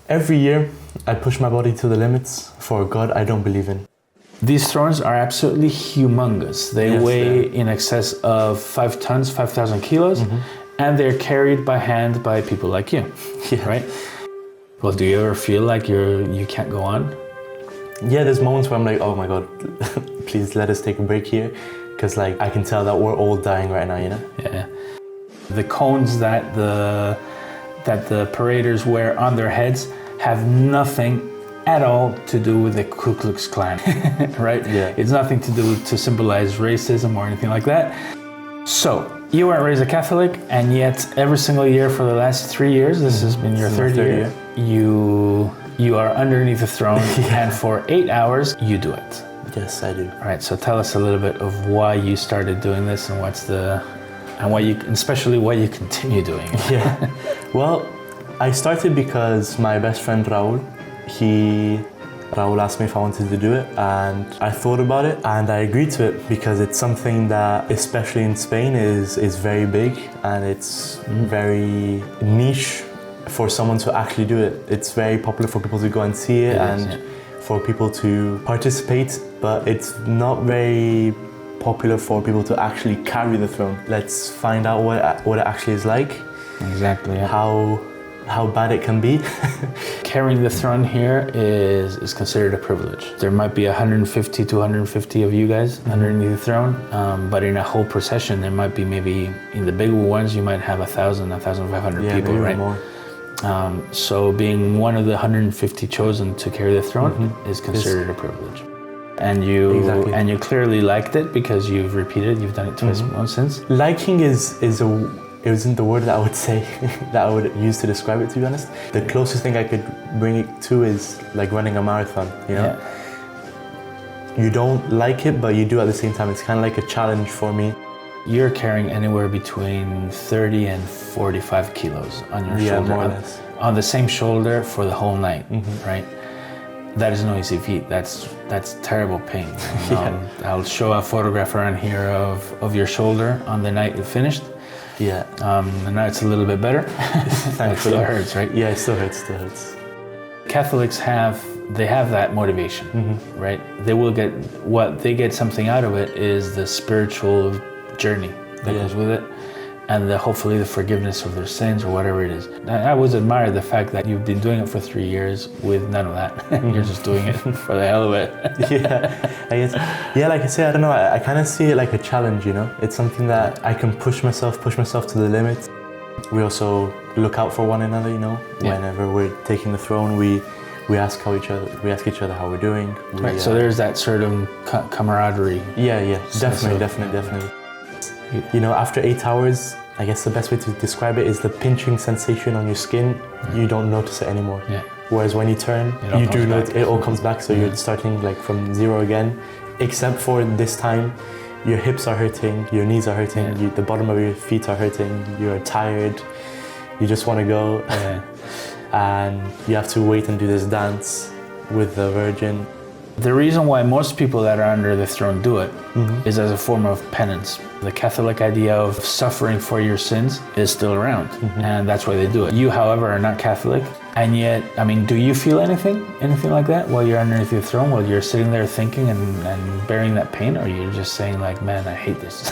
Every year, I push my body to the limits for a God I don't believe in. These thrones are absolutely humongous. They weigh in excess of 5 tons, 5,000 kilos, and they're carried by hand by people like you, right? Well, do you ever feel like you can't go on? Yeah, there's moments where I'm like, oh my God, please let us take a break here. Because like, I can tell that we're all dying right now, you know? Yeah. The cones that the paraders wear on their heads have nothing at all to do with the Ku Klux Klan, right? Yeah. It's nothing to do to symbolize racism or anything like that. So, you weren't raised a Catholic, and yet every single year for the last 3 years, this has been your third year, you are underneath the throne, and for 8 hours, you do it. Yes, I do. All right, so tell us a little bit of why you started doing this and especially why you continue doing it. Yeah. Well, I started because my best friend Raul asked me if I wanted to do it, and I thought about it and I agreed to it because it's something that, especially in Spain, is very big, and it's very niche for someone to actually do it. It's very popular for people to go and see it, for people to participate, but it's not very popular for people to actually carry the throne. Let's find out what it actually is like. Exactly. Yeah. How bad it can be. Carrying the throne here is considered a privilege. There might be 150 to 150 of you guys underneath the throne, but in a whole procession, there might be maybe, in the big ones, you might have 1,000, 1,500 people, right? More. So being one of the 150 chosen to carry the throne is considered a privilege. And you clearly liked it because you've repeated, you've done it twice once since. Liking it wasn't the word that I would say, that I would use to describe it, to be honest. The closest thing I could bring it to is like running a marathon, you know? Yeah. You don't like it, but you do at the same time. It's kind of like a challenge for me. You're carrying anywhere between 30 and 45 kilos on your shoulder. More or less. On the same shoulder for the whole night, right? That is no easy feat. That's terrible pain. I'll show a photograph around here of your shoulder on the night it finished. Yeah. And now it's a little bit better. It still hurts, right? Yeah, it still hurts. Catholics have that motivation, right? They get something out of it is the spiritual journey that goes with it, and hopefully the forgiveness of their sins or whatever it is. I always admire the fact that you've been doing it for 3 years with none of that. You're just doing it for the hell of it. I guess. Yeah, like I say, I don't know, I kind of see it like a challenge, you know? It's something that I can push myself to the limit. We also look out for one another, you know? Whenever we're taking the throne, we ask each other how we're doing. Right, so there's that sort of camaraderie. Yeah, definitely. You know, after 8 hours, I guess the best way to describe it is the pinching sensation on your skin. You don't notice it anymore. Yeah. Whereas when you turn, you do notice it all comes back. So you're starting like from zero again, except for this time, your hips are hurting, your knees are hurting, the bottom of your feet are hurting, you're tired, you just want to go. And you have to wait and do this dance with the Virgin. The reason why most people that are under the throne do it is as a form of penance. The Catholic idea of suffering for your sins is still around, and that's why they do it. You, however, are not Catholic, and yet, I mean, do you feel anything like that while you're underneath the throne, while you're sitting there thinking and bearing that pain, or you're just saying like, man, I hate this?